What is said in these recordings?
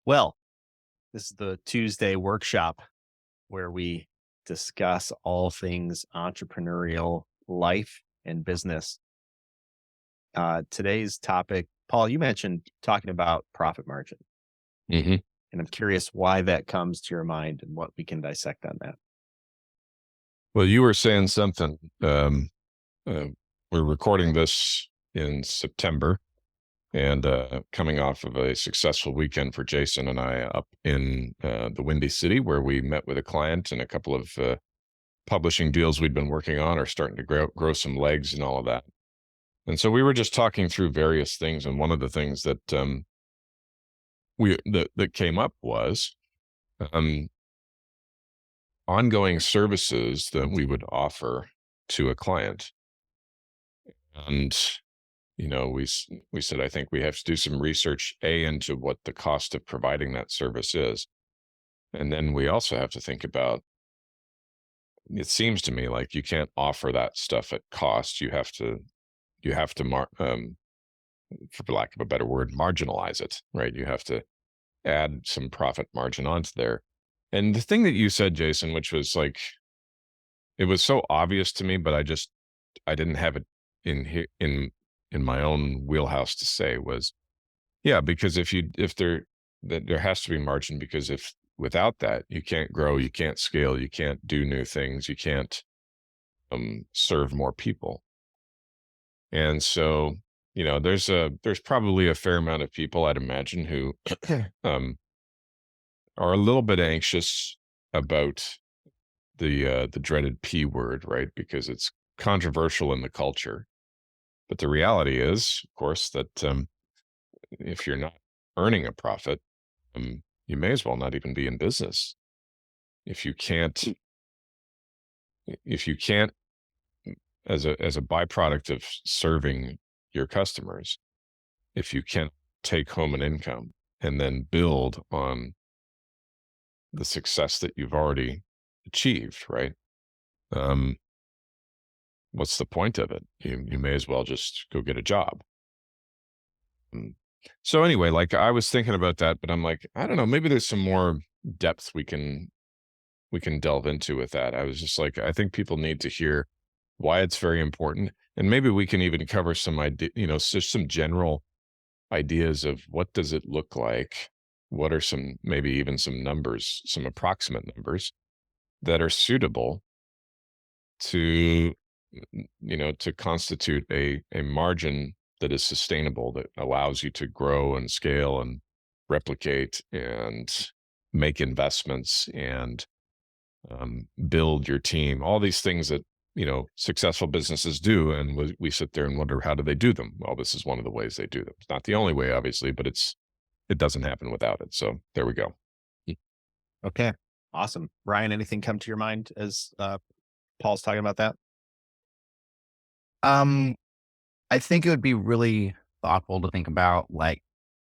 Well, this is the Tuesday workshop where we discuss all things entrepreneurial life and business. Today's topic, Paul, you mentioned talking about profit margin, hmm and I'm curious why that comes to your mind and what we can dissect on that. Well, you were saying something. Uh, we're recording this in September and coming off of a successful weekend for Jason and I up in the Windy City, where we met with a client and a couple of publishing deals we'd been working on are starting to grow some legs and all of that. And so we were just talking through various things. And one of the things that that came up was um, ongoing services that we would offer to a client. And, we said, I think we have to do some research, into what the cost of providing that service is. And then we also have to think about, it seems to me like you can't offer that stuff at cost. You have to, for lack of a better word, marginalize it, right? You have to add some profit margin onto there. And the thing that you said, Jason, which was like, it was so obvious to me, but I didn't have it in here in my own wheelhouse to say was, yeah, because if there has to be margin, because if without that you can't grow, you can't scale, you can't do new things, you can't serve more people. And so, there's probably a fair amount of people, I'd imagine, who um are a little bit anxious about the dreaded P word, right? Because it's controversial in the culture. But the reality is, of course, that if you're not earning a profit, you may as well not even be in business. If you can't, if you can't, as a byproduct of serving your customers, if you can't take home an income and then build on the success that you've already achieved, right? Um, what's the point of it? You may as well just go get a job. Mm. So anyway, like I was thinking about that, but I'm like, I don't know, maybe there's some more depth we can delve into with that. I was just like, I think people need to hear why it's very important. And maybe we can even cover some idea, just some general ideas of what does it look like? What are some, maybe even some numbers, some approximate numbers that are suitable to, to constitute a margin that is sustainable, that allows you to grow and scale and replicate and make investments and build your team, all these things that, successful businesses do. And we sit there and wonder, how do they do them? Well, this is one of the ways they do them. It's not the only way, obviously, but it doesn't happen without it. So there we go. Okay, awesome. Ryan, anything come to your mind as Paul's talking about that? Um, I think it would be really thoughtful to think about like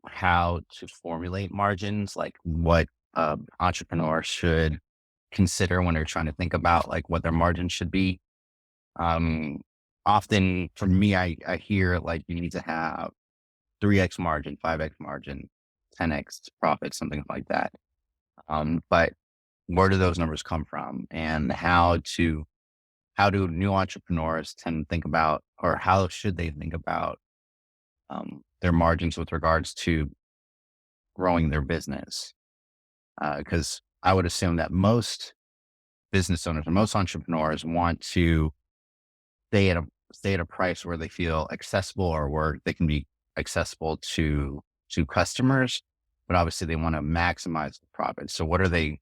how to formulate margins, like what entrepreneurs should consider when they're trying to think about like what their margin should be. Um, Often for me, I hear like you need to have 3x margin, 5x margin, 10x profit, something like that. But where do those numbers come from, and how do new entrepreneurs tend to think about, or how should they think about their margins with regards to growing their business? Because I would assume that most business owners or most entrepreneurs want to stay at a stay at a price where they feel accessible, or where they can be accessible to customers, but obviously they want to maximize the profit. So what are the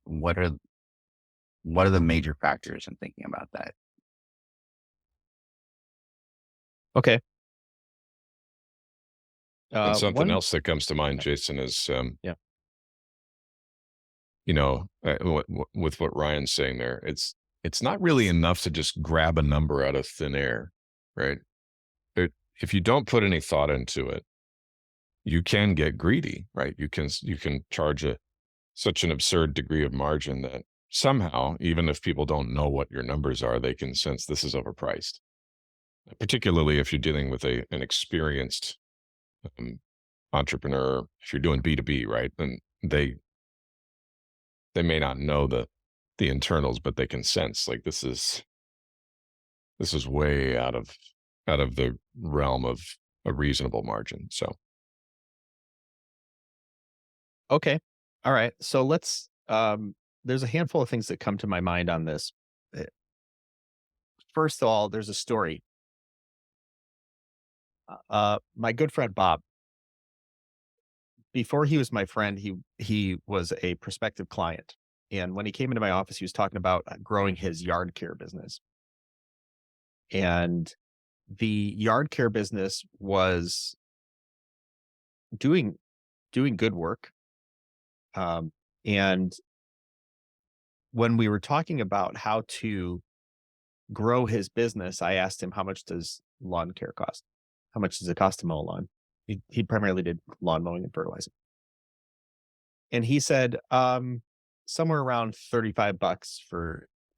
major factors in thinking about that? Okay. And something One, else that comes to mind, Jason, is, yeah. with what Ryan's saying there, it's not really enough to just grab a number out of thin air, right? If you don't put any thought into it, you can get greedy, right? You can charge such an absurd degree of margin that somehow, even if people don't know what your numbers are, they can sense this is overpriced. Particularly if you're dealing with an experienced um, entrepreneur, if you're doing B2B, right? Then they may not know the internals, but they can sense like this is way out of the realm of a reasonable margin. So Okay. All right. So there's a handful of things that come to my mind on this. Uh, First of all, there's a story. My good friend Bob, before he was my friend, he was a prospective client. And when he came into my office, he was talking about growing his yard care business. And the yard care business was doing good work. And when we were talking about how to grow his business, I asked him, how much does lawn care cost? How much does it cost to mow a lawn? He primarily did lawn mowing and fertilizing. And he said, somewhere around 35 bucks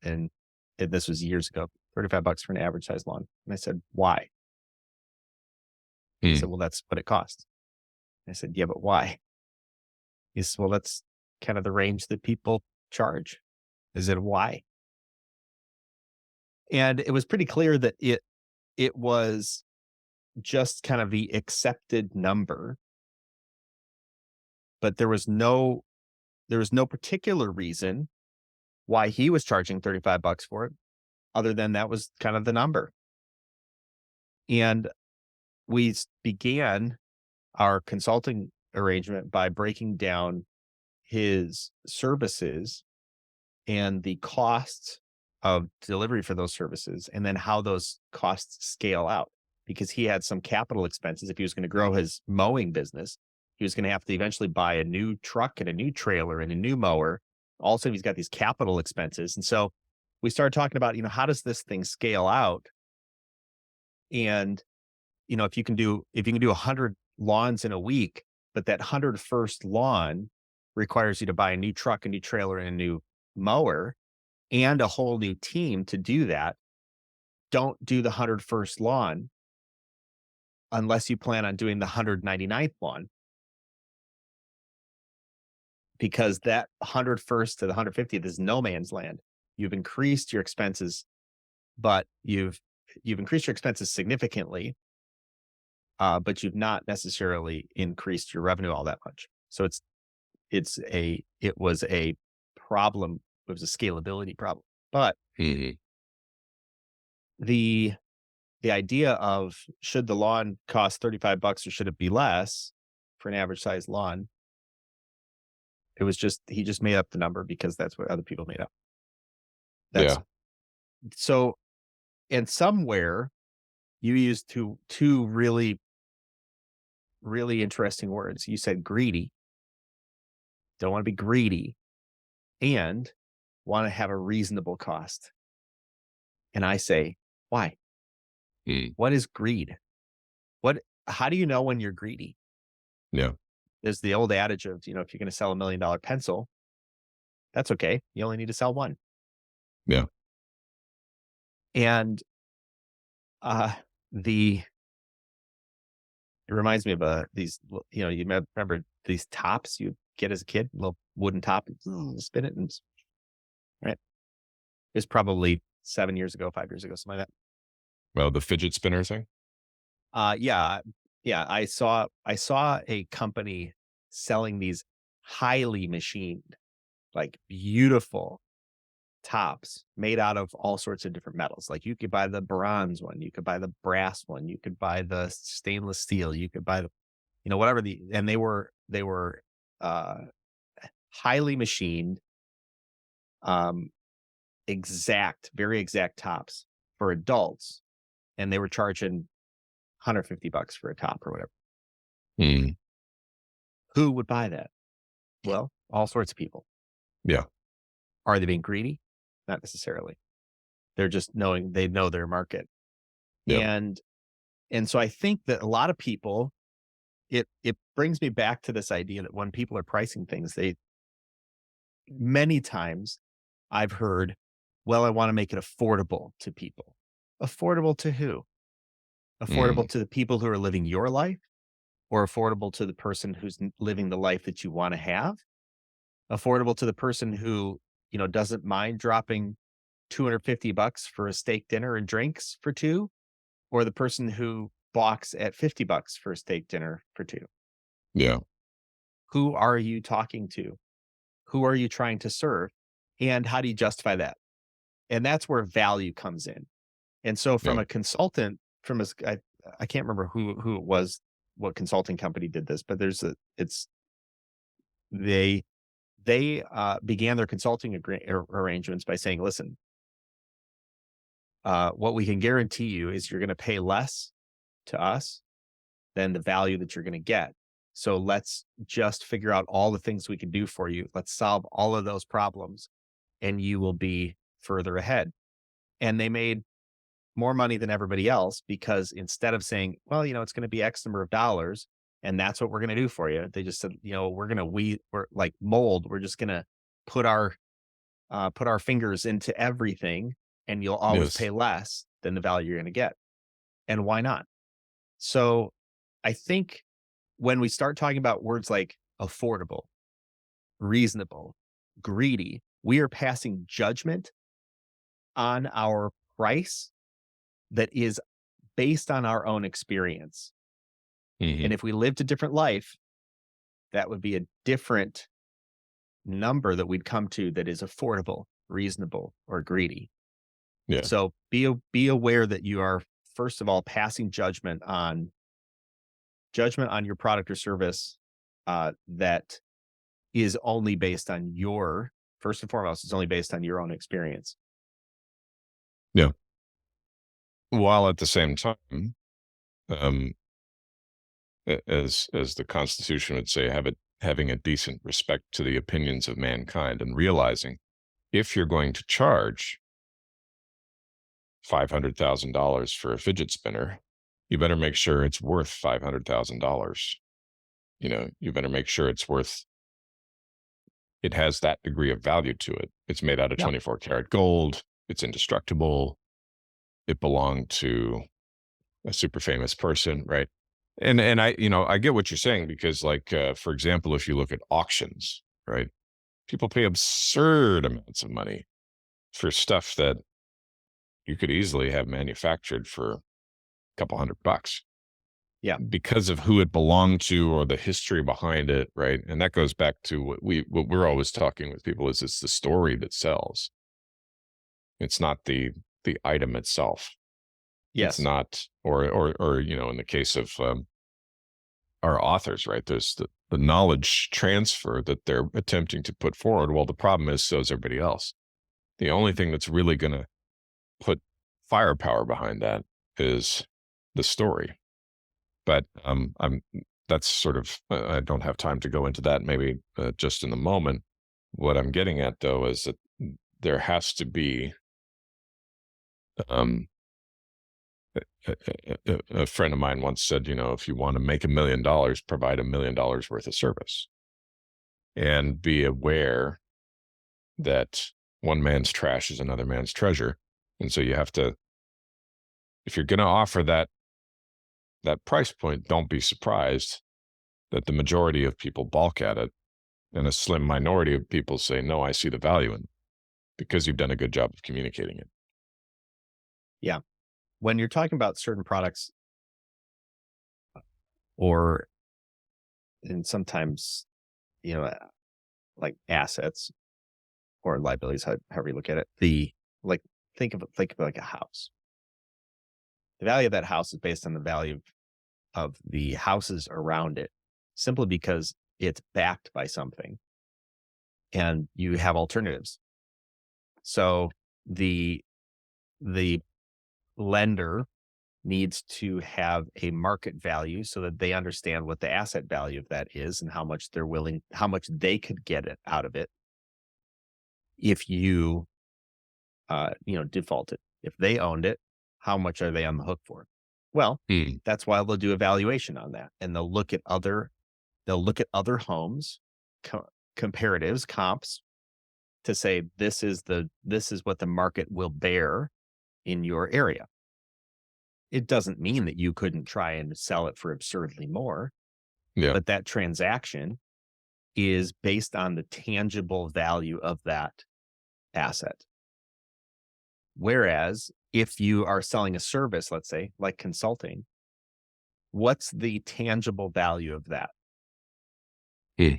and this was years ago, 35 bucks for an average size lawn. And I said, why? He hmm, said, well, that's what it costs. I said, yeah, but why? He said, well, that's kind of the range that people charge. I said, why? And it was pretty clear that it was just kind of the accepted number, but there was no particular reason why he was charging 35 bucks for it, other than that was kind of the number. And began our consulting arrangement by breaking down his services and the costs of delivery for those services, and then how those costs scale out. Because he had some capital expenses. If he was going to grow his mowing business, he was going to have to eventually buy a new truck and a new trailer and a new mower. Also, he's got these capital expenses. And so we started talking about, how does this thing scale out? And, if you can do 100 lawns in a week, but that 101st lawn requires you to buy a new truck, a new trailer, and a new mower, and a whole new team to do that. Don't do the 101st lawn unless you plan on doing the 199th lawn, because that 101st to the 150th is no man's land. You've increased your expenses, but you've increased your expenses significantly, but you've not necessarily increased your revenue all that much. So it was a problem. It was a scalability problem. But hmm, the idea of, should the lawn cost 35 bucks or should it be less for an average size lawn? It was he just made up the number because that's what other people made up. That's yeah, so, and somewhere you used two really, really interesting words. You said greedy, don't want to be greedy, and want to have a reasonable cost. And I say, why? hmm, What is greed? How do you know when you're greedy? yeah, There's the old adage of, if you're going to sell $1 million pencil, that's okay. You only need to sell one. yeah. And uh the it reminds me of remember these tops you get as a kid, little wooden top, spin it, and right. It was probably 7 years ago, 5 years ago, something like that. Well, the fidget spinner thing. Yeah, yeah. I saw a company selling these highly machined, like beautiful tops made out of all sorts of different metals. Like, you could buy the bronze one, you could buy the brass one, you could buy the stainless steel, you could buy the, whatever and they were uh highly machined, um very exact tops for adults, and they were charging 150 bucks for a top or whatever. Hmm, Who would buy that? Well, all sorts of people. yeah, Are they being greedy? Not necessarily. They're just they know their market. yeah, And so I think that a lot of people, it brings me back to this idea that when people are pricing things, many times I've heard, well, I want to make it affordable to people. Affordable to who? hmm, Affordable to the people who are living your life, or affordable to the person who's living the life that you want to have? Affordable to the person who, doesn't mind dropping $250 for a steak dinner and drinks for two, or the person who balks at $50 for a steak dinner for two? Yeah. Who are you talking to? Who are you trying to serve? And how do you justify that? And that's where value comes in. And so from Yeah. a consultant, I can't remember who it was, what consulting company did this, but they began their consulting arrangements by saying, listen, what we can guarantee you is you're going to pay less to us than the value that you're going to get. So let's just figure out all the things we can do for you. Let's solve all of those problems and you will be further ahead. And they made more money than everybody else because instead of saying, well, it's going to be X number of dollars and that's what we're going to do for you, they just said, we're like mold. We're just going to put our fingers into everything and you'll always Yes. pay less than the value you're going to get. And why not? So I think when we start talking about words like affordable, reasonable, greedy, we are passing judgment on our price that is based on our own experience. Hmm. And if we lived a different life, that would be a different number that we'd come to that is affordable, reasonable, or greedy. Yeah. So be aware that you are, first of all, passing judgment on your product or service that is only based on first and foremost, it's only based on your own experience. Yeah. While at the same time, um, as the Constitution would say, having a decent respect to the opinions of mankind, and realizing if you're going to charge $500,000 for a fidget spinner, you better make sure it's worth $500,000. You better make sure it has that degree of value to it. It's made out of Yeah. 24 karat gold. It's indestructible. It belonged to a super famous person, right? And I get what you're saying because, like, for example, if you look at auctions, right, people pay absurd amounts of money for stuff that you could easily have manufactured for a couple $100 Yeah. because of who it belonged to or the history behind it, right? And that goes back to what we're always talking with people is it's the story that sells. It's not the item itself. It's Yes. not, or in the case of our authors, right? There's the knowledge transfer that they're attempting to put forward. Well, the problem is, so is everybody else. The only thing that's really going to put firepower behind that is the story. But that's sort of, I don't have time to go into that. Maybe just in the moment. What I'm getting at, though, is that there has to be um, a friend of mine once said, if you want to make $1 million, provide $1 million worth of service, and be aware that one man's trash is another man's treasure. And so you have to, if you're going to offer that price point, don't be surprised that the majority of people balk at it, and a slim minority of people say, no, I see the value in it, because you've done a good job of communicating it. Yeah. When you're talking about certain products or, and sometimes, you know, like assets or liabilities, however you look at it, like, think of it like a house. The value of that house is based on the value of the houses around it, simply because it's backed by something and you have alternatives. So the the lender needs to have a market value so that they understand what the asset value of that is and how much they could get it out of it if you, defaulted. If they owned it, how much are they on the hook for? Well, Hmm. that's why they'll do a valuation on that, and they'll look at other homes, comparatives, comps, to say this is what the market will bear in your area. It doesn't mean that you couldn't try and sell it for absurdly more, Yeah. but that transaction is based on the tangible value of that asset. Whereas if you are selling a service, let's say like consulting, what's the tangible value of that? Yeah.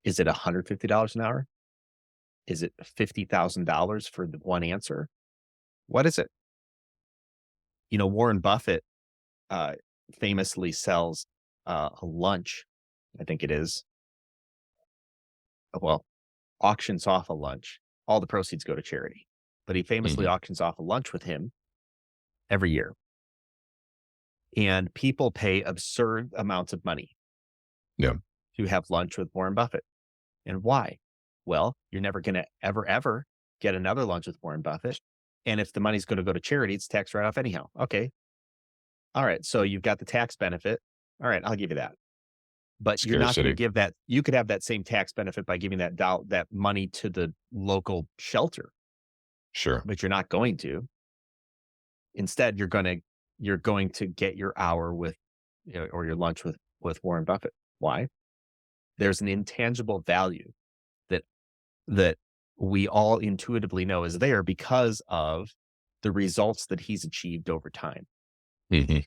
Is it $150 an hour? Is it $50,000 for the one answer? What is it? Warren Buffett uh, famously sells a lunch, I think it is. Well, auctions off a lunch. All the proceeds go to charity. But he famously Mhm. auctions off a lunch with him every year. And people pay absurd amounts of money Yeah. to have lunch with Warren Buffett. And why? Well, you're never going to ever get another lunch with Warren Buffett. And if the money's going to go to charity, it's tax write off anyhow. Okay. All right. So you've got the tax benefit. All right. I'll give you that. But you're not going to Scarcity. give that. You could have that same tax benefit by giving that money to the local shelter, Sure. but you're not going to. Instead, you're going to get your hour with, or your lunch with Warren Buffett. Why? There's an intangible value that we all intuitively know is there because of the results that he's achieved over time. Hmm.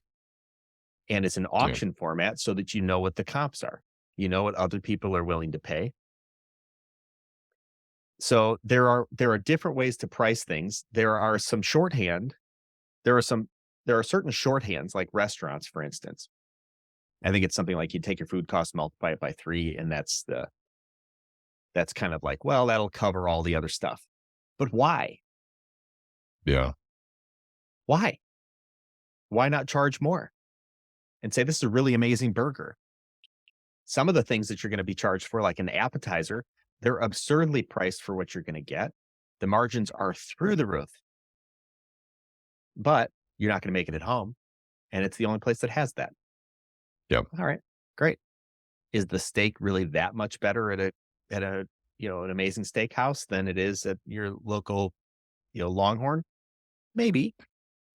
And it's an Yeah. auction format so that you know what the comps are. You know what other people are willing to pay. So there are different ways to price things. There are some shorthand. There are certain shorthands, like restaurants, for instance. I think it's something like you take your food cost, multiply it by 3, and that's kind of like, well, that'll cover all the other stuff. But why? Yeah. Why? Why not charge more and say, this is a really amazing burger? Some of the things that you're going to be charged for, like an appetizer, they're absurdly priced for what you're going to get. The margins are through the roof, but you're not going to make it at home. And it's the only place that has that. Yep. All right, great. Is the steak really that much better at a an amazing steakhouse than it is at your local, Longhorn? Maybe.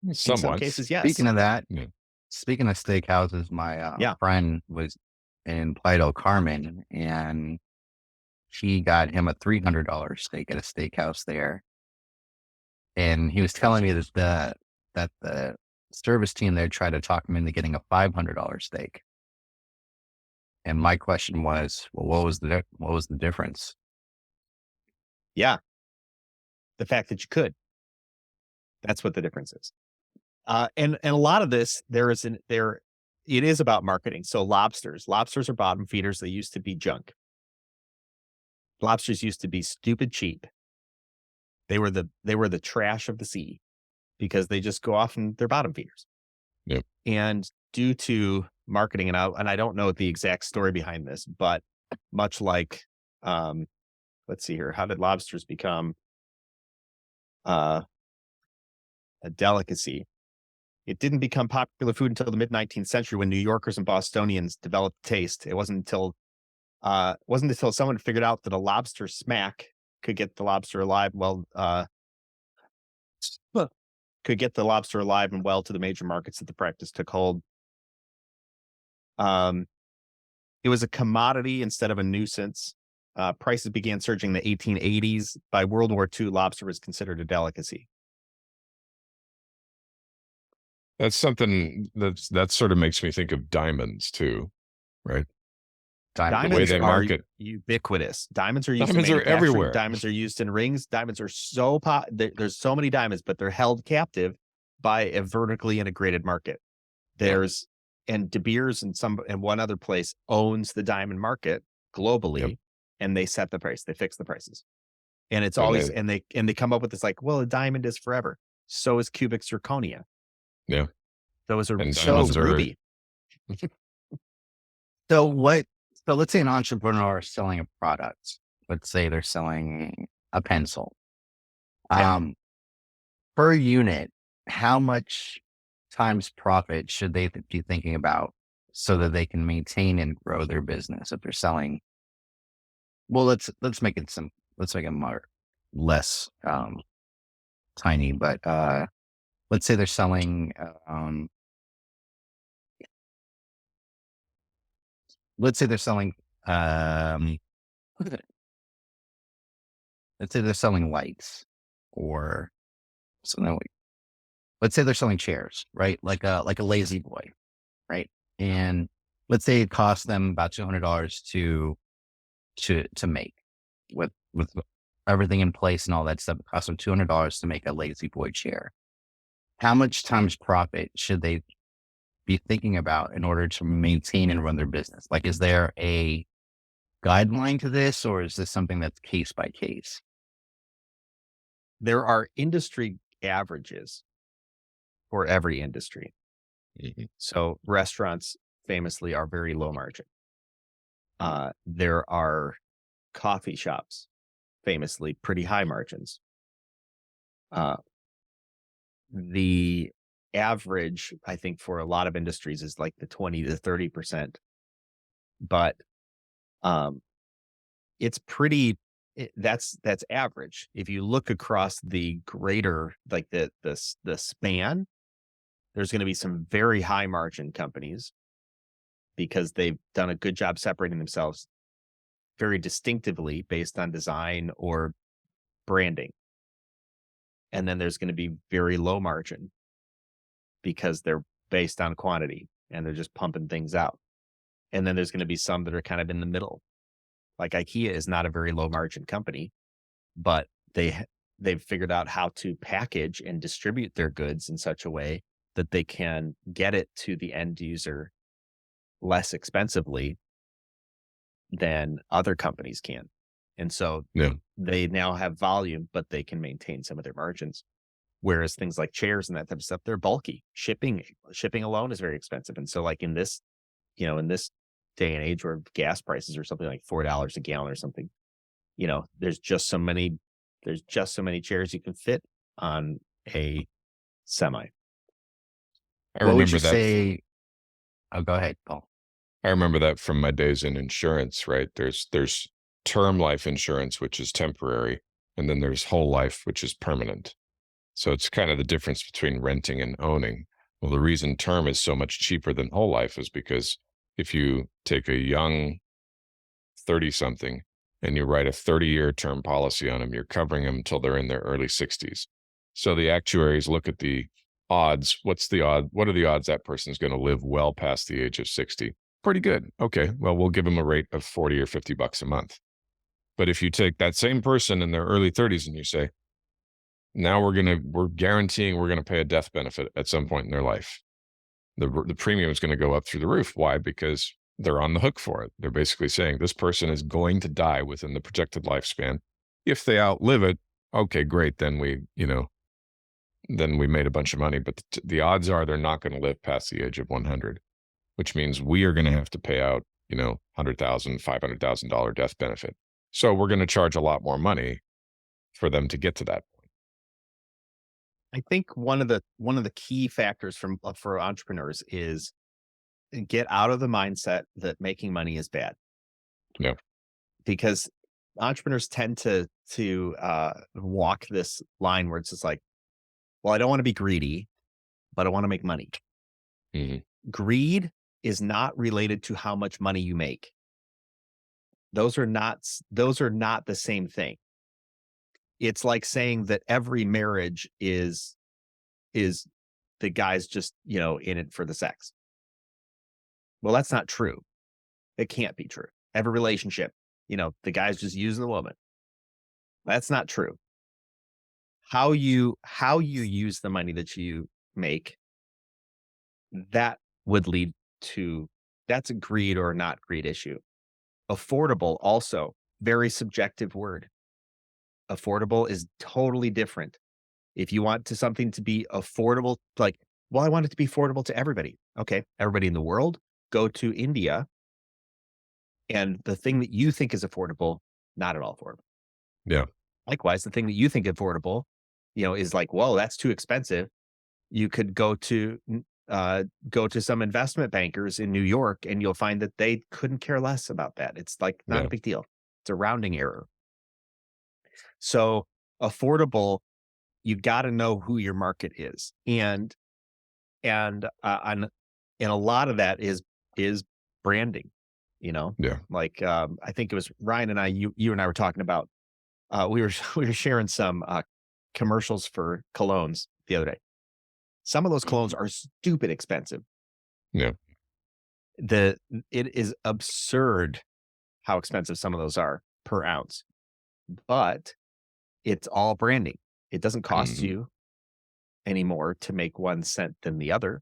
In some Somewhat. cases, yes. Speaking of that, Yeah. speaking of steakhouses, my Yeah. friend was in Playa del Carmen, and she got him a $300 steak at a steakhouse there. And he was telling me that the service team there tried to talk him into getting a $500 steak. And my question was, well, what was the difference? Yeah. The fact that you could. That's what the difference is. And a lot of this, it is about marketing. So lobsters are bottom feeders. They used to be junk. Lobsters used to be stupid cheap. They were the trash of the sea because they just go off and they're bottom feeders. Yep. And due to marketing, and I don't know the exact story behind this, but much like, let's see here, how did lobsters become a delicacy? It didn't become popular food until the mid 19th century when New Yorkers and Bostonians developed taste. It wasn't until someone figured out that a lobster smack could get the lobster alive. Could get the lobster alive and well to the major markets that the practice took hold. It was a commodity instead of a nuisance. Prices began surging in the 1880s. By World War II, lobster was considered a delicacy. That's something that sort of makes me think of diamonds too, right? The way Diamonds they are market. ubiquitous. Diamonds are used in Diamonds are manufacturing. everywhere. Diamonds are used in rings. Diamonds are there's so many diamonds, but they're held captive by a vertically integrated market. Yep. And De Beers and one other place owns the diamond market globally, Yep. and they set the price. They fix the prices. And it's And always they- and they come up with this like, well, a diamond is forever. So is cubic zirconia. Yeah. So is And a diamonds are- ruby. So let's say an entrepreneur is selling a product. Let's say they're selling a pencil. Yeah. Per unit, how much times profit should they be thinking about so that they can maintain and grow their business if they're selling? Well, let's make it let's make it more less tiny, but let's say they're selling let's say they're selling, um, let's say they're selling lights or something like, let's say they're selling chairs, right? Like a lazy boy, right? And let's say it costs them about $200 to make with everything in place and all that stuff. It costs them $200 to make a lazy boy chair. How much times profit should they be thinking about in order to maintain and run their business? Like, is there a guideline to this, or is this something that's case by case? There are industry averages for every industry. Mhm. So restaurants famously are very low margin. There are coffee shops famously pretty high margins. Uh, the average, I think, for a lot of industries is like the 20 to 30%, but um, it's pretty. That's average. If you look across the greater, like the span, there's going to be some very high margin companies because they've done a good job separating themselves very distinctively based on design or branding. And then there's going to be very low margin because they're based on quantity and they're just pumping things out. And then there's going to be some that are kind of in the middle. Like IKEA is not a very low margin company, but they've figured out how to package and distribute their goods in such a way that they can get it to the end user less expensively than other companies can. And so Yeah. they now have volume, but they can maintain some of their margins. Whereas things like chairs and that type of stuff, they're bulky. Shipping alone is very expensive. And so like in this day and age where gas prices are something like $4 a gallon or something, there's just so many chairs you can fit on a semi. I What would you remember that. say? Oh, go ahead, Paul. I remember that from my days in insurance, right? There's term life insurance, which is temporary, and then there's whole life, which is permanent. So it's kind of the difference between renting and owning. Well, the reason term is so much cheaper than whole life is because if you take a young 30 something and you write a 30-year term policy on them, you're covering them until they're in their early 60s. So the actuaries look at the odds. What are the odds that person's going to live well past the age of 60? Pretty good. Okay. Well, we'll give them a rate of 40 or $50 a month. But if you take that same person in their early 30s and you say, now we're guaranteeing we're going to pay a death benefit at some point in their life. The premium is going to go up through the roof. Why? Because they're on the hook for it. They're basically saying this person is going to die within the projected lifespan. If they outlive it, okay, great. Then we made a bunch of money. But the odds are they're not going to live past the age of 100, which means we are going to have to pay out, $100,000, $500,000 death benefit. So we're going to charge a lot more money for them to get to that. I think one of the key factors for entrepreneurs is get out of the mindset that making money is bad. Yeah. Because entrepreneurs tend to walk this line where it's just like, well, I don't want to be greedy, but I want to make money. Hmm. Greed is not related to how much money you make. Those are not the same thing. It's like saying that every marriage is the guy's just, in it for the sex. Well, that's not true. It can't be true. Every relationship, the guy's just using the woman. That's not true. How you use the money that you make, that would lead to that's a greed or not greed issue. Affordable also, very subjective word. Affordable is totally different. If you want something to be affordable, like, well, I want it to be affordable to everybody. Okay, everybody in the world, go to India, and the thing that you think is affordable, not at all affordable. Yeah. Likewise, the thing that you think affordable, is like, whoa, that's too expensive. You could go to some investment bankers in New York, and you'll find that they couldn't care less about that. It's like not a Yeah. big deal. It's a rounding error. So affordable, you got to know who your market is, and a lot of that is branding. Yeah. like, I think it was Ryan and I, you and I were talking about, we were, we were sharing some, commercials for colognes the other day. Some of those colognes are stupid expensive. Yeah. The It is absurd how expensive some of those are per ounce, but it's all branding. It doesn't cost Mhm. you any more to make 1 cent than the other.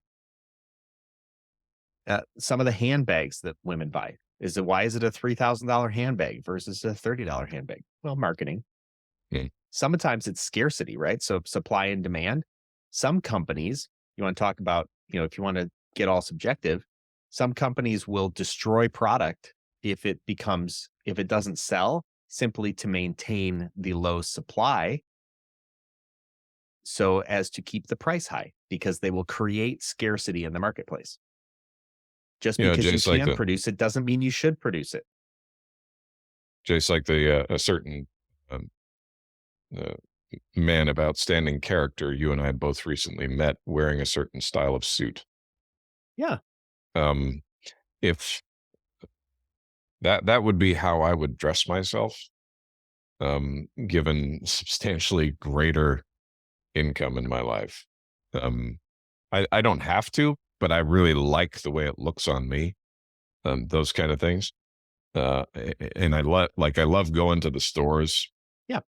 Some of the handbags that women buy why is it a $3,000 handbag versus a $30 handbag? Well, marketing. Yeah. Sometimes it's scarcity, right? So supply and demand. Some companies, you want to talk about, if you want to get all subjective, some companies will destroy product if it doesn't sell, simply to maintain the low supply so as to keep the price high, because they will create scarcity in the marketplace. Just because you Just like can produce it doesn't mean you should produce it. a certain um, uh, man of outstanding character you and I both recently met wearing a certain style of suit. Yeah. Um, if that would be how I would dress myself, given substantially greater income in my life. Um, I don't have to, but I really like the way it looks on me. Those kind of things. And I love going to the stores. Yeah.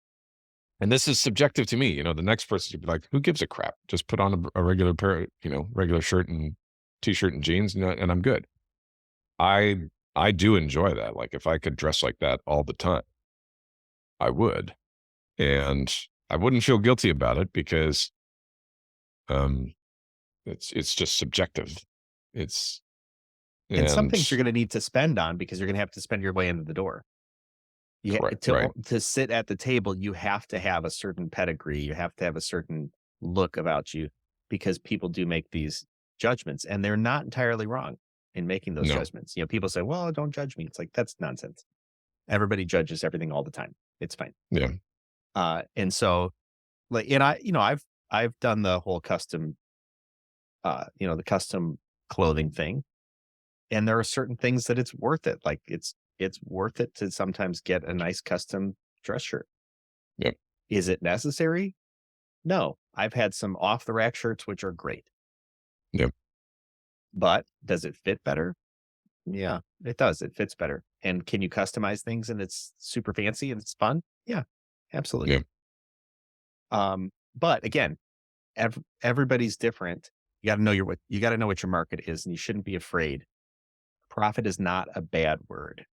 And this is subjective to me. The next person would be like, who gives a crap? Just put on a regular pair, regular shirt and t-shirt and jeans, and I'm good. I do enjoy that. Like if I could dress like that all the time, I would. And I wouldn't feel guilty about it because um it's just subjective. It's And some and things you're gonna need to spend on because you're gonna have to spend your way into the door. Yeah, correct, right. to sit at the table, you have to have a certain pedigree, you have to have a certain look about you, because people do make these judgments, and they're not entirely wrong in making those No, judgments. People say, "Well, don't judge me." It's like, that's nonsense. Everybody judges everything all the time. It's fine. yeah, And so, like, and I've done the whole custom, the custom clothing thing, and there are certain things that it's worth it. Like it's worth it to sometimes get a nice custom dress shirt. yeah, Is it necessary? No. I've had some off the rack shirts which are great, yeah, but does it fit better? Yeah, it does. It fits better. And can you customize things and it's super fancy and it's fun? Yeah, absolutely. yeah. But again, everybody's different. You got to know what your market is, and you shouldn't be afraid. Profit is not a bad word.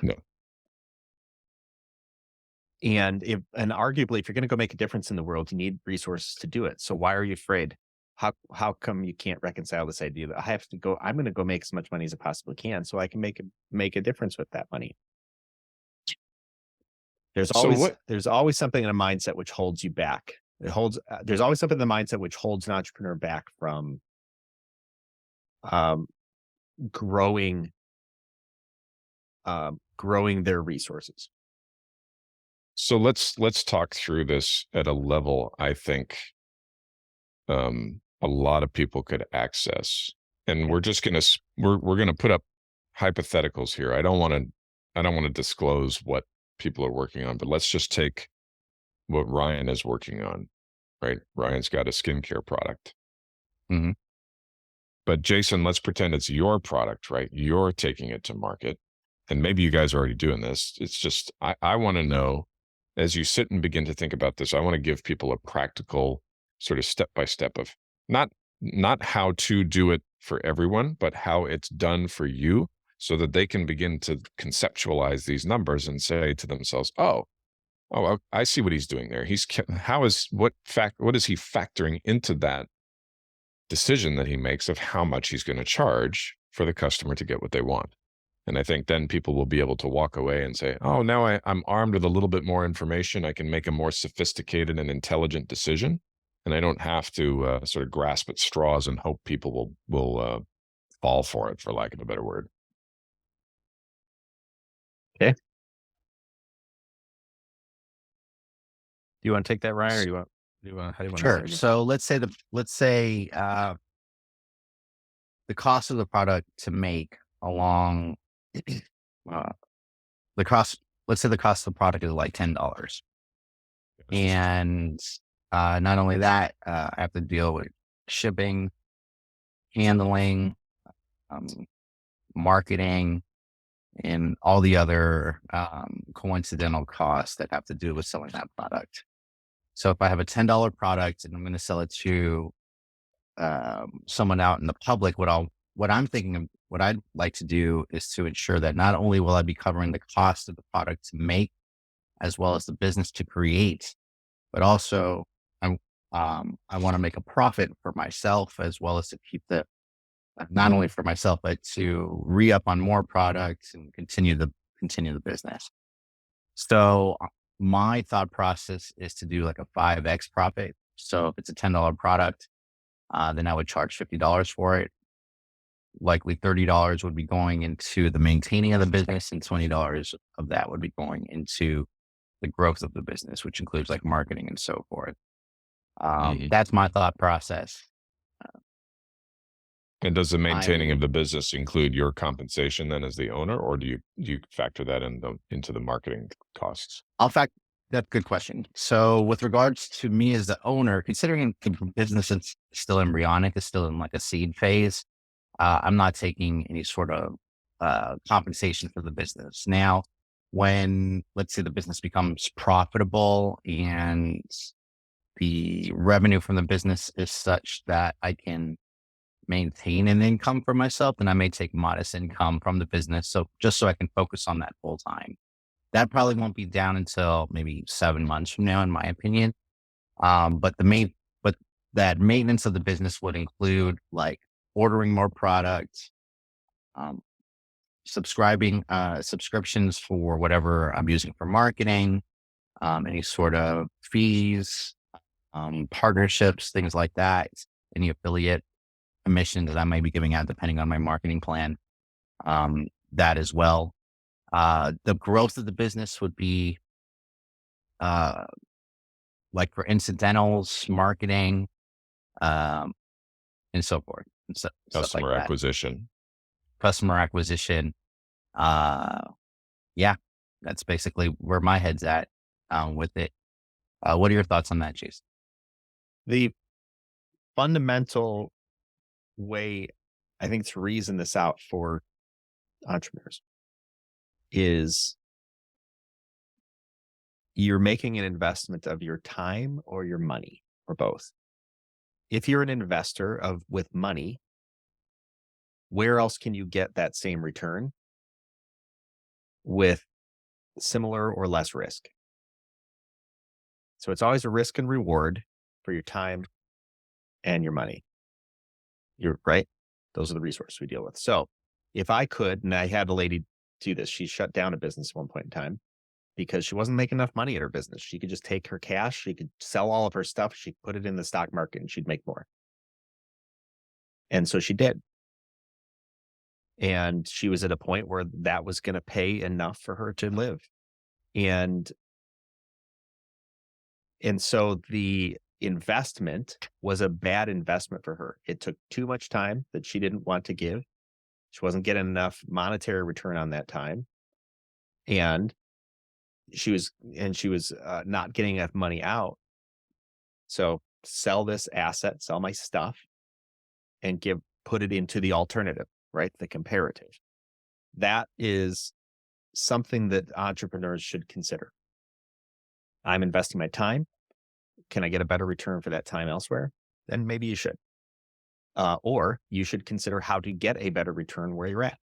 No. And arguably, if you're going to go make a difference in the world, you need resources to do it. So why are you afraid? How come you can't reconcile this idea that I'm going to go make as much money as I possibly can so I can make a difference with that money? So what There's always something in a mindset which holds you back. There's always something in the mindset which holds an entrepreneur back from um, growing growing their resources. so let's talk through this at a level I think a lot of people could access. And we're just gonna we're gonna put up hypotheticals here. I don't want to disclose what people are working on, but let's just take what Ryan is working on, right? Ryan's got a skincare product. Mhm. But Jason, let's pretend it's your product, right? You're taking it to market. And maybe you guys are already doing this. It's just, I want to know as you sit and begin to think about this, I want to give people a practical sort of step by step of not not how to do it for everyone, but how it's done for you so that they can begin to conceptualize these numbers and say to themselves, oh, I see what he's doing there. What is he factoring into that decision that he makes of how much he's going to charge for the customer to get what they want. And I think then people will be able to walk away and say, oh, now I'm armed with a little bit more information. I can make a more sophisticated and intelligent decision. And I don't have to sort of grasp at straws and hope people will fall for it, for lack of a better word. Okay. Do you want to take that, Ryan, or how do you want to Sure. start? So let's say the cost of the product to make along uh, the cost, let's say the cost of the product is like $10. Yes. And not only that, I have to deal with shipping, handling, um, marketing, and all the other coincidental costs that have to do with selling that product. So if I have a $10 product and I'm going to sell it to someone out in the public, what I'm thinking of, what I'd like to do is to ensure that not only will I be covering the cost of the product to make, as well as the business to create, but also I I want to make a profit for myself as well as to keep the not only for myself but to re up on more products and continue the business. So my thought process is to do like a 5x profit. So if it's a $10 product, then I would charge $50 for it. Likely $30 would be going into the maintaining of the business, and $20 of that would be going into the growth of the business, which includes like marketing and so forth. Mhm. That's my thought process. And does the maintaining I'm of the business include your compensation then as the owner, or do you factor that into the marketing costs? I'll fact That's a good question. So with regards to me as the owner, considering the business is still embryonic, is still in like a seed phase, I'm not taking any sort of compensation for the business. Now, when let's say the business becomes profitable and the revenue from the business is such that I can maintain an income for myself, then I may take modest income from the business. So just so I can focus on that full time. That probably won't be down until maybe 7 months from now, in my opinion. But that maintenance of the business would include like ordering more products, um, subscriptions for whatever I'm using for marketing, any sort of fees, partnerships, things like that, any affiliate commission that I may be giving out depending on my marketing plan, that as well. The growth of the business would be uh, like for incidentals, marketing, um, and so forth, and stuff like Customer that. acquisition. Customer acquisition. Uh, yeah, that's basically where my head's at with it. What are your thoughts on that, Jason? The fundamental way I think to reason this out for entrepreneurs is you're making an investment of your time or your money or both. If you're an investor of with money, where else can you get that same return with similar or less risk? So it's always a risk and reward for your time and your money. You're right. Those are the resources we deal with. So if I could, and I had a lady do this, she shut down a business at one point in time because she wasn't making enough money at her business. She could just take her cash, she could sell all of her stuff, she could put it in the stock market and she'd make more. And so she did. And she was at a point where that was going to pay enough for her to live. And so the investment was a bad investment for her. It took too much time that she didn't want to give. She wasn't getting enough monetary return on that time. And she was not getting enough money out. So sell this asset, sell my stuff and put it into the alternative, right? The comparative. That is something that entrepreneurs should consider. I'm investing my time. Can I get a better return for that time elsewhere? Then maybe you should. Or you should consider how to get a better return where you're at.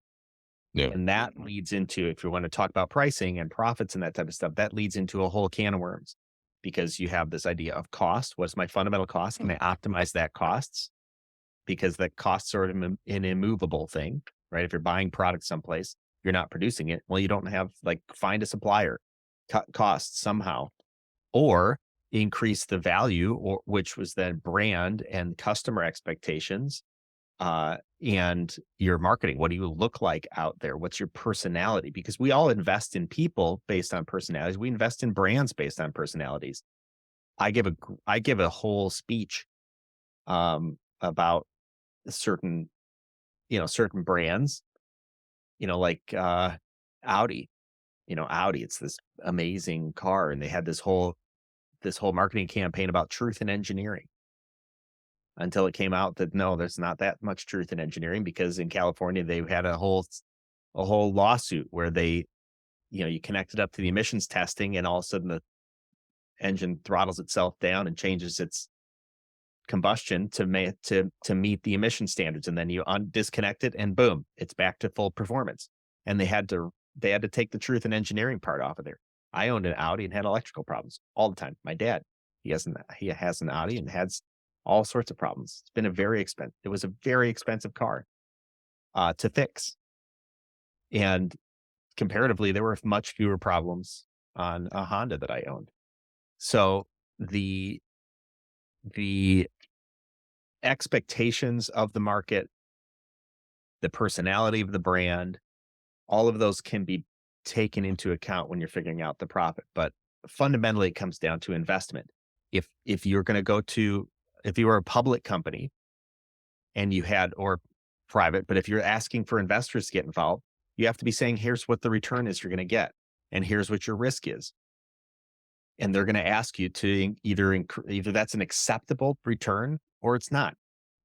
Yeah. And that leads into, if you want to talk about pricing and profits and that type of stuff, that leads into a whole can of worms because you have this idea of cost. What's my fundamental cost? Can I optimize that costs? Because the costs are an immovable thing, right? If you're buying product someplace, you're not producing it. Well, you don't have like find a supplier, cut costs somehow, or increase the value, or which was then brand and customer expectations, and your marketing. What do you look like out there? What's your personality? Because we all invest in people based on personalities. We invest in brands based on personalities. I give a whole speech about certain certain brands like Audi. Audi, it's this amazing car, and they had this whole marketing campaign about truth in engineering, until it came out that no, there's not that much truth in engineering, because in California they had a whole lawsuit where they, you connect it up to the emissions testing, and all of a sudden the engine throttles itself down and changes its combustion to meet the emission standards, and then you disconnect it, and boom, it's back to full performance. And they had to take the truth in engineering part off of there. I owned an Audi and had electrical problems all the time. My dad, he has an Audi and has all sorts of problems. It was a very expensive car to fix, and comparatively, there were much fewer problems on a Honda that I owned. So the expectations of the market, the personality of the brand, all of those can be taken into account when you're figuring out the profit. But fundamentally, it comes down to investment. If you're going to if you were a public company and or private, but if you're asking for investors to get involved, you have to be saying, here's what the return is you're going to get, and here's what your risk is. And they're going to ask you to either that's an acceptable return or it's not.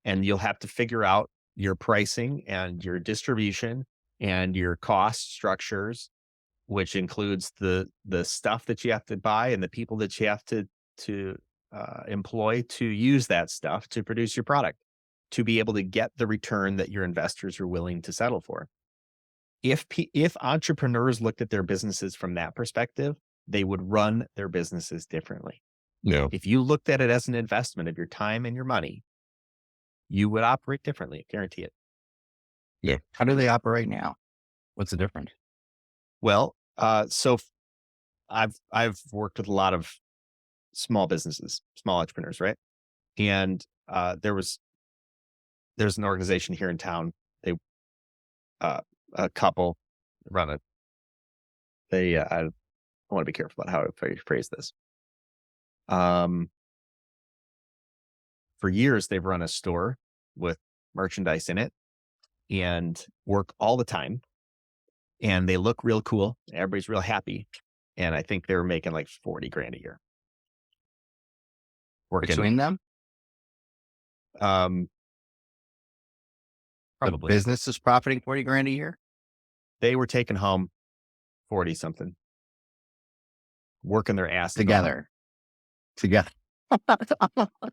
And you'll have to figure out your pricing and your distribution and your cost structures, which includes the stuff that you have to buy and the people that you have to employ to use that stuff to produce your product, to be able to get the return that your investors are willing to settle for. If entrepreneurs looked at their businesses from that perspective, they would run their businesses differently. Yeah. If you looked at it as an investment of your time and your money, you would operate differently. I guarantee it. Yeah. How do they operate now? What's the difference? Well, so I've worked with a lot of small businesses, small entrepreneurs, right? And there's an organization here in town. They a couple run it. I want to be careful about how I phrase this. For years, they've run a store with merchandise in it and work all the time. And they look real cool. Everybody's real happy. And I think they were making like 40 grand a year. Between them? Probably. The business is profiting 40 grand a year? They were taking home 40 something. Working their ass together.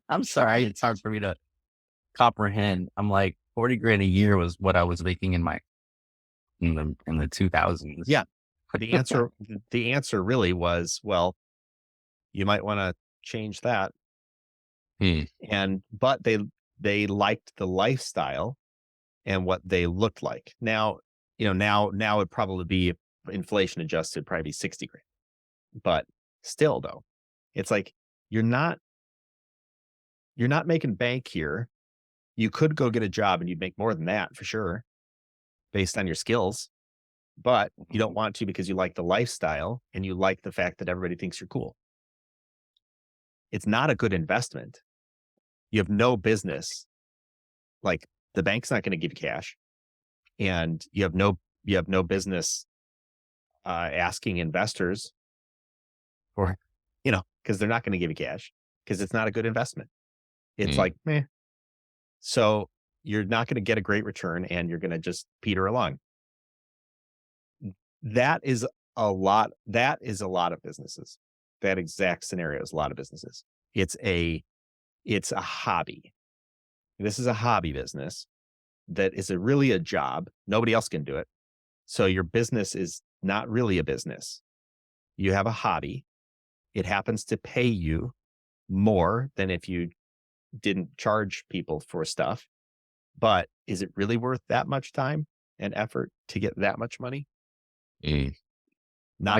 I'm sorry. It's hard for me to comprehend. I'm like, 40 grand a year was what I was making in the 2000s. Yeah. The answer really was, well, you might want to change that. But they liked the lifestyle and what they looked like. Now, now it'd probably be inflation adjusted, probably be 60 grand. But still though, it's like, you're not making bank here. You could go get a job and you'd make more than that for sure, based on your skills, but you don't want to because you like the lifestyle and you like the fact that everybody thinks you're cool. It's not a good investment. You have no business. Like, the bank's not going to give you cash, and you have no business asking investors for, because they're not going to give you cash, because it's not a good investment. It's like, meh. So you're not going to get a great return, and you're going to just peter along. That is a lot of businesses. That exact scenario is a lot of businesses. It's a hobby. This is a hobby business that is really a job. Nobody else can do it. So your business is not really a business. You have a hobby. It happens to pay you more than if you didn't charge people for stuff. But is it really worth that much time and effort to get that much money? I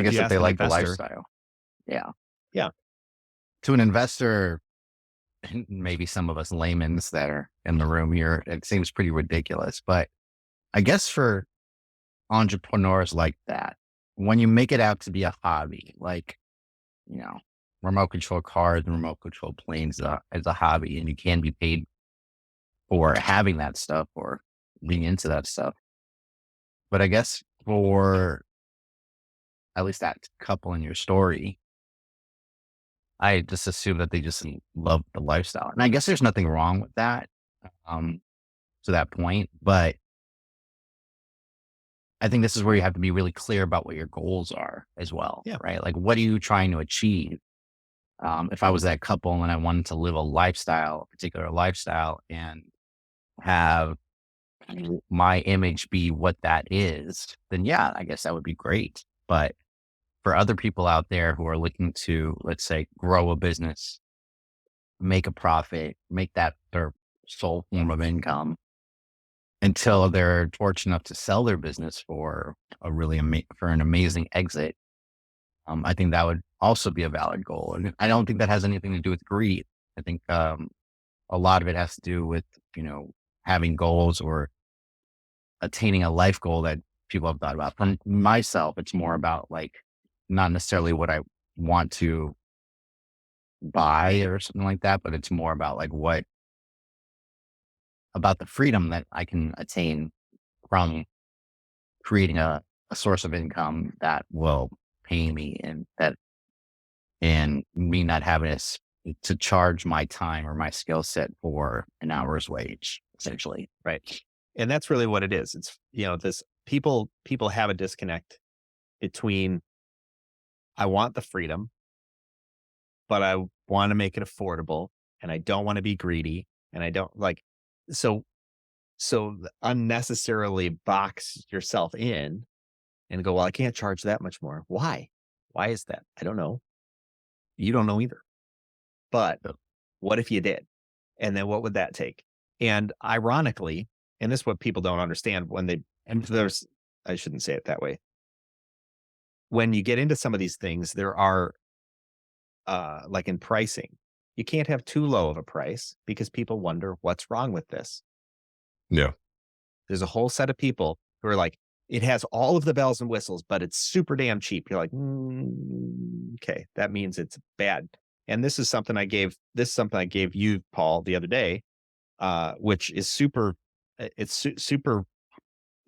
guess if they like the lifestyle. Yeah. Yeah. To an investor, maybe some of us laymen's that are in the room here, it seems pretty ridiculous. But I guess for entrepreneurs like that, when you make it out to be a hobby, like, remote control cars and remote control planes as a hobby, and you can be paid for having that stuff or being into that stuff. But I guess for at least that couple in your story, I just assume that they just love the lifestyle. And I guess there's nothing wrong with that, um, to that point. But I think this is where you have to be really clear about what your goals are as well, Yeah. right? Like, what are you trying to achieve? If I was that couple and I wanted to live a particular lifestyle, and have my image be what that is, then yeah, I guess that would be great. But for other people out there who are looking to, let's say, grow a business, make a profit, make that their sole form of income until they're fortunate enough to sell their business for for an amazing exit. I think that would also be a valid goal. And I don't think that has anything to do with greed. I think a lot of it has to do with, having goals or attaining a life goal that people have thought about. For myself, it's more about like not necessarily what I want to buy or something like that, but it's more about like what about the freedom that I can attain from creating a source of income that will pay me, and me not having to charge my time or my skill set for an hour's wage, essentially. Right. And that's really what it is. It's, this people have a disconnect between I want the freedom, but I want to make it affordable, and I don't want to be greedy, and I don't like so unnecessarily box yourself in and go, well, I can't charge that much more. Why? Why is that? I don't know. You don't know either. But what if you did? And then what would that take? And ironically, and this is what people don't understand and I shouldn't say it that way. When you get into some of these things, there are, like in pricing, you can't have too low of a price because people wonder what's wrong with this. Yeah. There's a whole set of people who are like, it has all of the bells and whistles, but it's super damn cheap. You're like, okay, that means it's bad. And this is something I gave you, Paul, the other day, which is super,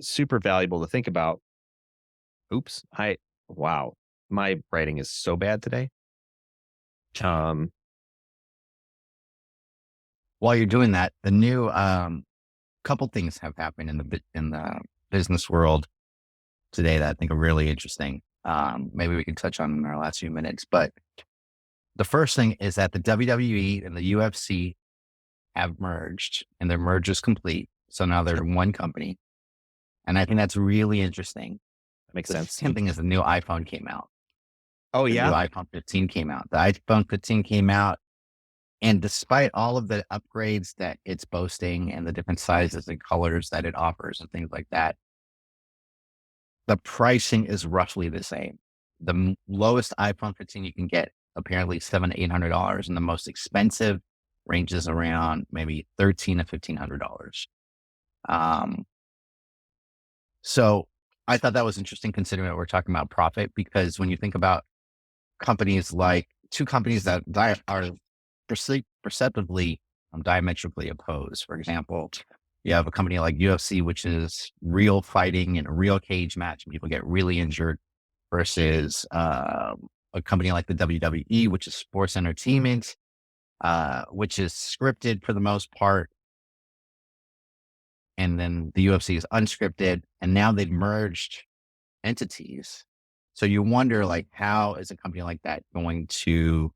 super valuable to think about. Oops. Wow. My writing is so bad today. Um, While you're doing that, the new couple things have happened in the business world today that I think are really interesting. Maybe we can touch on in our last few minutes. But the first thing is that the WWE and the UFC have merged, and their merge is complete. So now they're one company. And I think that's really interesting. that makes The sense. same thing as the new iPhone came out. Oh, The new yeah. iPhone 15 came out. The iPhone 15 came out. And despite all of the upgrades that it's boasting and the different sizes and colors that it offers and things like that, the pricing is roughly the same. The lowest iPhone 15 you can get apparently $700 to $800, and the most expensive ranges around maybe $1,300 to $1,500. Um, so I thought that was interesting considering that we're talking about profit, because when you think about companies like two companies that are perceptively diametrically opposed. For example, you have a company like UFC, which is real fighting in a real cage match, and people get really injured, versus a company like the WWE, which is sports entertainment, which is scripted for the most part. And then the UFC is unscripted, and now they've merged entities. So you wonder, like, how is a company like that going to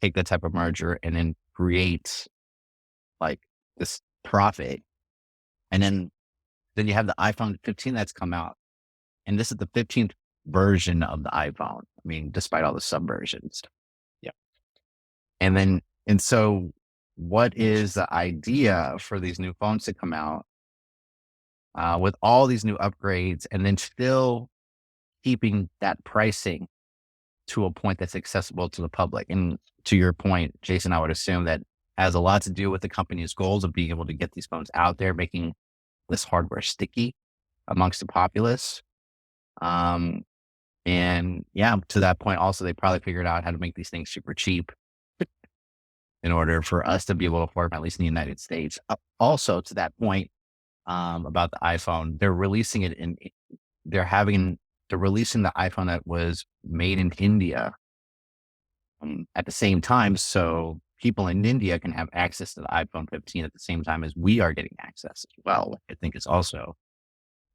take that type of merger and then create like this profit? And then you have the iPhone 15 that's come out, and this is the 15th version of the iPhone. I mean, despite all the subversions. Yeah. And so what is the idea for these new phones to come out with all these new upgrades, and then still keeping that pricing to a point that's accessible to the public? And to your point, Jason, I would assume that has a lot to do with the company's goals of being able to get these phones out there, making this hardware sticky amongst the populace. And yeah, to that point, also, they probably figured out how to make these things super cheap in order for us to be able to afford them, at least in the United States. Also, to that point, about the iPhone, they're releasing it in they're releasing the iPhone that was made in India at the same time. So people in India can have access to the iPhone 15 at the same time as we are getting access as well. I think it's also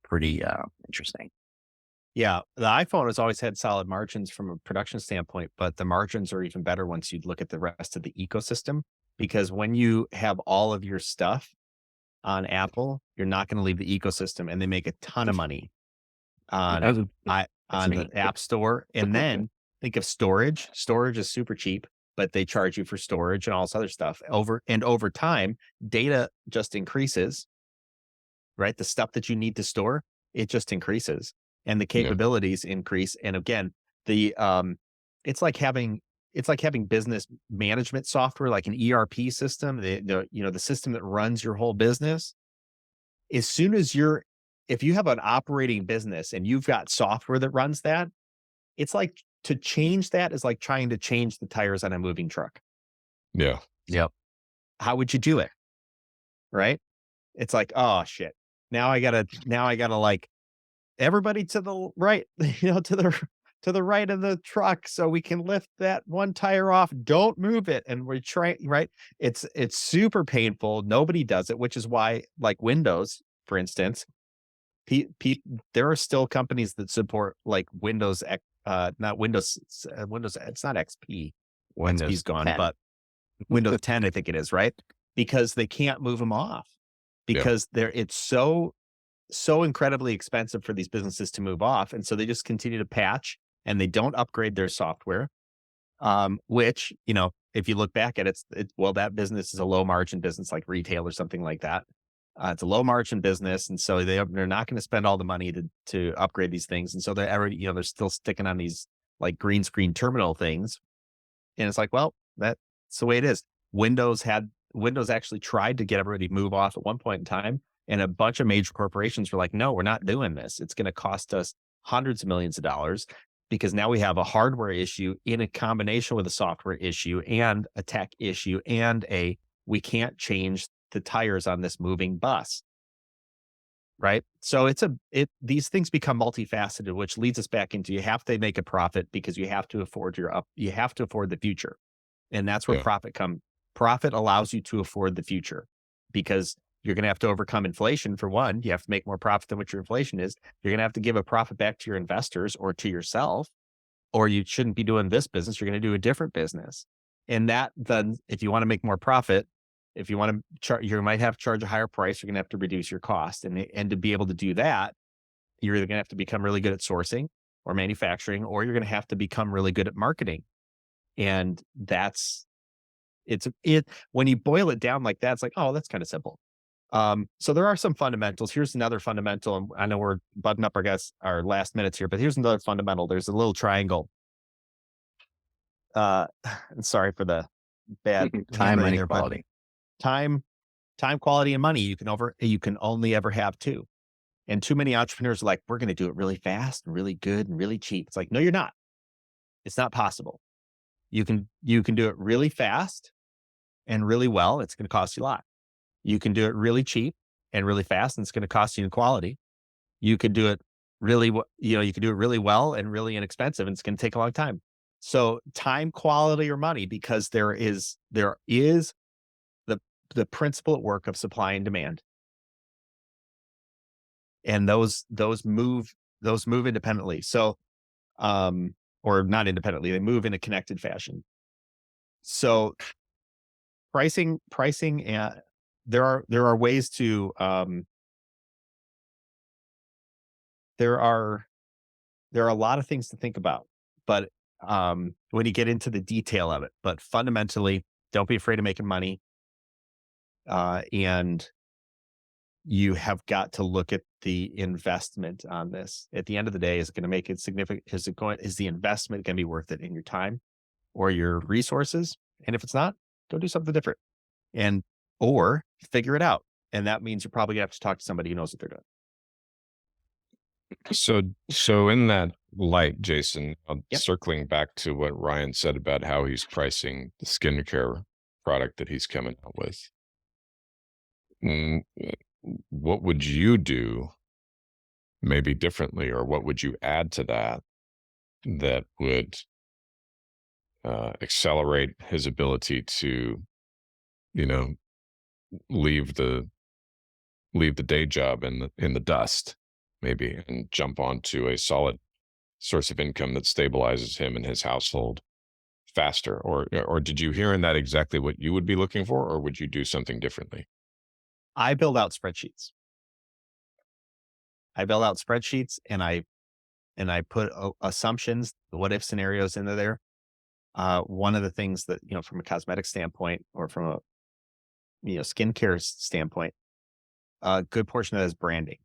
pretty interesting. Yeah, the iPhone has always had solid margins from a production standpoint, but the margins are even better once you look at the rest of the ecosystem. Because when you have all of your stuff on Apple, you're not going to leave the ecosystem, and they make a ton of money on That's, that's on the neat. App Store. And then think of storage. Storage is super cheap, but they charge you for storage and all this other stuff. Over time, data just increases, right? The stuff that you need to store, it just increases and the Yeah. capabilities increase. And again, the it's like having business management software, like an ERP system, the system that runs your whole business. As soon as if you have an operating business and you've got software that runs that, it's like to change that is like trying to change the tires on a moving truck. Yeah. Yep. How would you do it? Right? It's like, oh shit. Now I gotta like everybody to the right, to the right of the truck so we can lift that one tire off. Don't move it. And we're trying, right? It's super painful. Nobody does it, which is why, like Windows, for instance, there are still companies that support like not Windows, Windows, it's not XP. XP's Windows gone, 10. but Windows 10, I think it is, right? Because they can't move them off Yeah. because it's so incredibly expensive for these businesses to move off. And so they just continue to patch and they don't upgrade their software. Which, if you look back at well, that business is a low margin business like retail or something like that. It's a low margin business. And so they're not going to spend all the money to upgrade these things. And so they're already, they're still sticking on these like green screen terminal things. And it's like, well, that's the way it is. Windows actually tried to get everybody to move off at one point in time. And a bunch of major corporations were like, no, we're not doing this. It's going to cost us hundreds of millions of dollars because now we have a hardware issue in a combination with a software issue and a tech issue and we can't change the tires on this moving bus. Right. So these things become multifaceted, which leads us back into you have to make a profit because you have to afford you have to afford the future. And that's where Yeah. profit allows you to afford the future because you're going to have to overcome inflation. For one, you have to make more profit than what your inflation is. You're going to have to give a profit back to your investors or to yourself, or you shouldn't be doing this business. You're going to do a different business. And that then, if you want to make more profit, if you want to charge, you might have to charge a higher price. You're going to have to reduce your cost. And to be able to do that, you're either going to have to become really good at sourcing or manufacturing, or you're going to have to become really good at marketing. And when you boil it down like that, it's like, oh, that's kind of simple. So there are some fundamentals. Here's another fundamental. And I know we're butting up our last minutes here, but here's another fundamental. There's a little triangle. And sorry for the bad Time, handwriting money, there, but quality. time, quality, and money you can only ever have two. And too many entrepreneurs are like, we're going to do it really fast and really good and really cheap. It's like, no, you're not. It's not possible. You can do it really fast and really well. It's going to cost you a lot. You can do it really cheap and really fast, and it's going to cost you in quality. You could do it you could do it really well and really inexpensive, and it's going to take a long time. So time, quality, or money, because there is the principle at work of supply and demand, and those move independently. So, or not independently, they move in a connected fashion. So pricing, and there are ways to there are a lot of things to think about, but when you get into the detail of it, but fundamentally, don't be afraid of making money. And you have got to look at the investment on this. At the end of the day, is it going to make it significant? Is the investment going to be worth it in your time or your resources? And if it's not, go do something different or figure it out. And that means you're probably gonna have to talk to somebody who knows what they're doing. So in that light, Jason, Yep. circling back to what Ryan said about how he's pricing the skincare product that he's coming out with, mm, what would you do maybe differently, or what would you add to that that would accelerate his ability to, you know, leave the day job in the dust, maybe, and jump onto a solid source of income that stabilizes him and his household faster? Or did you hear in that exactly what you would be looking for, or would you do something differently? I build out spreadsheets. I build out spreadsheets and I put assumptions, the what if scenarios into there. One of the things that, from a cosmetic standpoint or from a, skincare standpoint, a good portion of that is branding.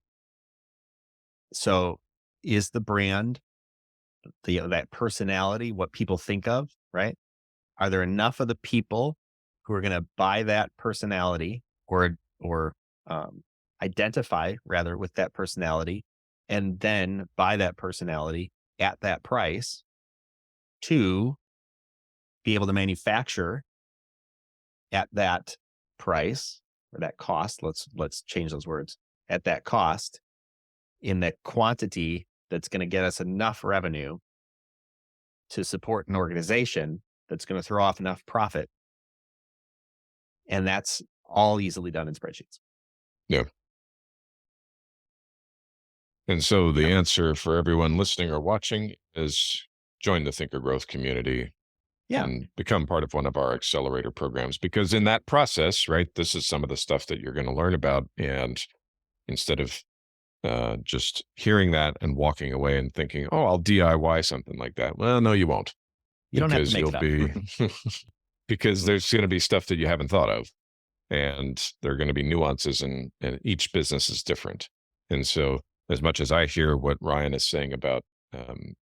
So is the brand, that personality, what people think of, right? Are there enough of the people who are going to buy that personality or identify rather with that personality and then buy that personality at that price to be able to manufacture at that price or that cost? Let's change those words. At that cost in the quantity that's going to get us enough revenue to support an organization that's going to throw off enough profit. And that's all easily done in spreadsheets. Yeah. And so the Yeah. answer for everyone listening or watching is join the Thinker Growth community Yeah. and become part of one of our accelerator programs, because in that process, right, this is some of the stuff that you're going to learn about. And instead of just hearing that and walking away and thinking, oh, I'll DIY something like that. Well, no, you won't, You don't have to because make you'll it up. be, because there's going to be stuff that you haven't thought of. And there are going to be nuances, and each business is different. And so, as much as I hear what Ryan is saying about um,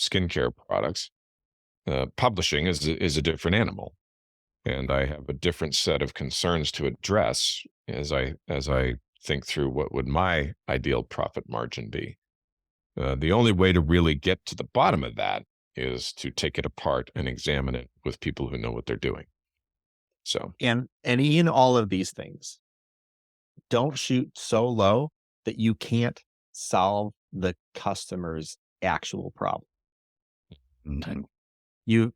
skincare products, publishing is a different animal, and I have a different set of concerns to address as I think through what would my ideal profit margin be. The only way to really get to the bottom of that is to take it apart and examine it with people who know what they're doing. So, And in all of these things, don't shoot so low that you can't solve the customer's actual problem. Mhm.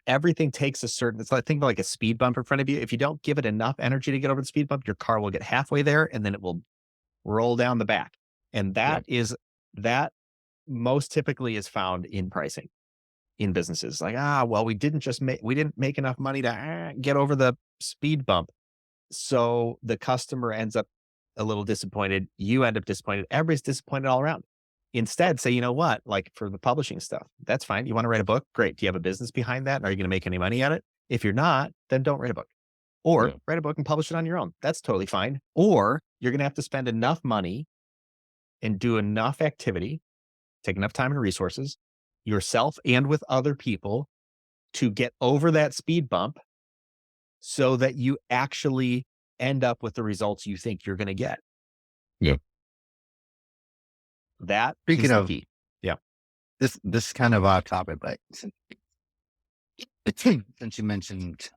Everything takes a certain, it's like, think of like a speed bump in front of you. If you don't give it enough energy to get over the speed bump, your car will get halfway there and then it will roll down the back. And yeah, that most typically is found in pricing in businesses. Like, well, we didn't make enough money to get over the speed bump. So the customer ends up a little disappointed. You end up disappointed. Everybody's disappointed all around. Instead, say, you know what? Like for the publishing stuff, that's fine. You want to write a book? Great. Do you have a business behind that? Are you going to make any money at it? If you're not, then don't write a book or yeah, write a book and publish it on your own. That's totally fine. Or you're going to have to spend enough money and do enough activity, take enough time and resources yourself and with other people to get over that speed bump so that you actually end up with the results you think you're going to get. yeah. That Speaking is the of key. Yeah. this is kind of off topic, but since you mentioned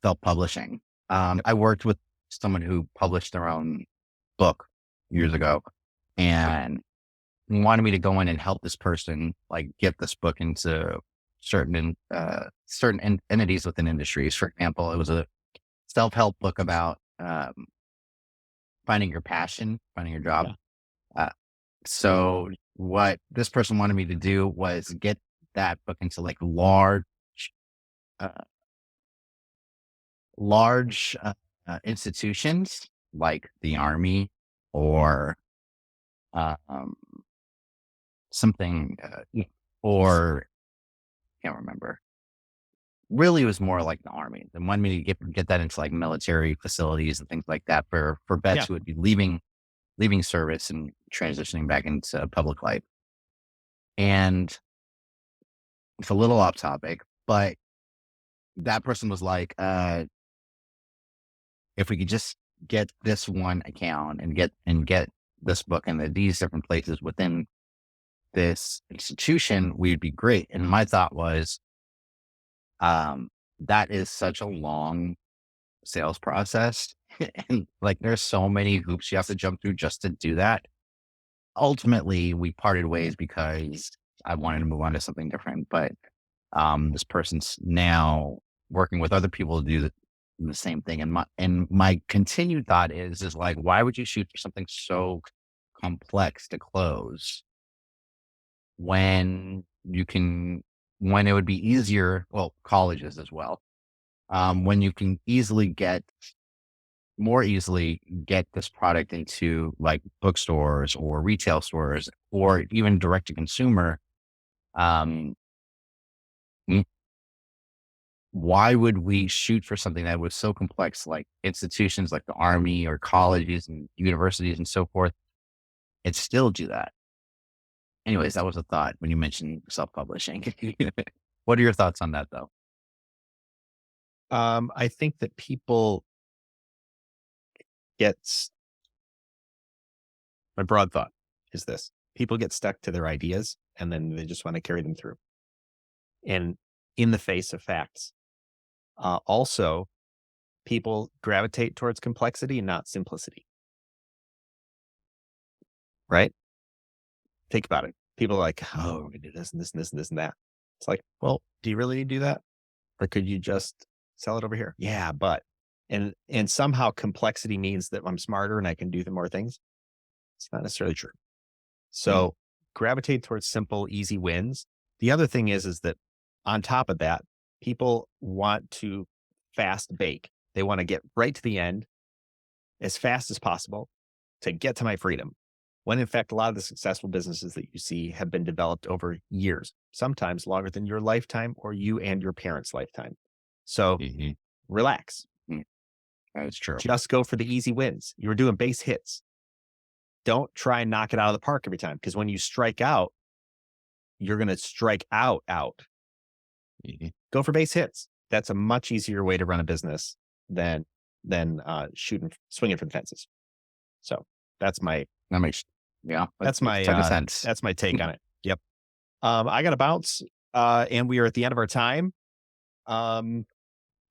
self-publishing, I worked with someone who published their own book years ago and wanted me to go in and help this person like get this book into certain entities within industries. For example, it was a self-help book about finding your passion, finding your job. Yeah. So what this person wanted me to do was get that book into like uh, institutions like the army or um, something, or can't remember. Really, it was more like the army. They wanted me to get that into like military facilities and things like that for vets Yeah. who would be leaving service and transitioning back into public life. And it's a little off topic, but that person was like, if we could just get this one account and get this book into these different places within this institution, we'd be great. And my thought was, that is such a long sales process. And like there's so many hoops you have to jump through just to do that. ultimately we parted ways because I wanted to move on to something different. But this person's now working with other people to do the same thing. And my continued thought is like, why would you shoot for something so complex to close when you can, when it would be easier, well, colleges as well, when you can more easily get this product into like bookstores or retail stores or even direct to consumer. Um, m- why would we shoot for something that was so complex, like institutions like the army or colleges and universities and so forth, and still do that? Anyways, that was a thought when you mentioned self-publishing. What are your thoughts on that though? I think that people get my broad thought is this: people get stuck to their ideas and then they just want to carry them through, and in the face of facts. Also, people gravitate towards complexity and not simplicity. Right? Think about it. People are like, oh, we're gonna do this and this and this and this and that. It's like, well, do you really need to do that? Or could you just sell it over here? Yeah, but and somehow complexity means that I'm smarter and I can do the more things. It's not necessarily true. Mm, So gravitate towards simple, easy wins. The other thing is that on top of that, people want to fast bake. They want to get right to the end as fast as possible to get to my freedom. When in fact, a lot of the successful businesses that you see have been developed over years, sometimes longer than your lifetime or you and your parents' lifetime. So Mhm. relax, mm, that is true. just go for the easy wins. You were doing base hits. Don't try and knock it out of the park every time because when you strike out, you're going to strike out. Mhm. Go for base hits. That's a much easier way to run a business than swinging for the fences. So that's my That makes, yeah, that that's makes a my ton of sense. that's my take on it. Yep. I got to bounce, and we are at the end of our time. Um,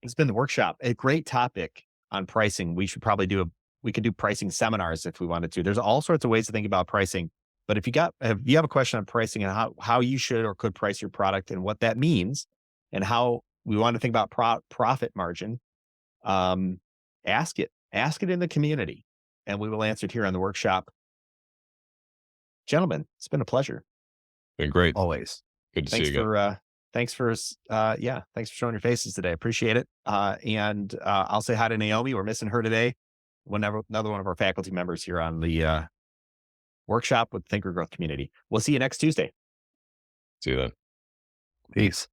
it's been the workshop, a great topic on pricing. We could do pricing seminars if we wanted to. There's all sorts of ways to think about pricing. But if you have a question on pricing and how you should or could price your product and what that means, and how we want to think about profit margin, um, ask it in the community, and we will answer it here on the workshop. Gentlemen, it's been a pleasure. Been great. Always. Good to see you Thanks again. for thanks for showing your faces today. Appreciate it. And I'll say hi to Naomi. We're missing her today. Whenever another one of our faculty members here on the workshop with Thinker Growth Community. We'll see you next Tuesday. See you then. Peace.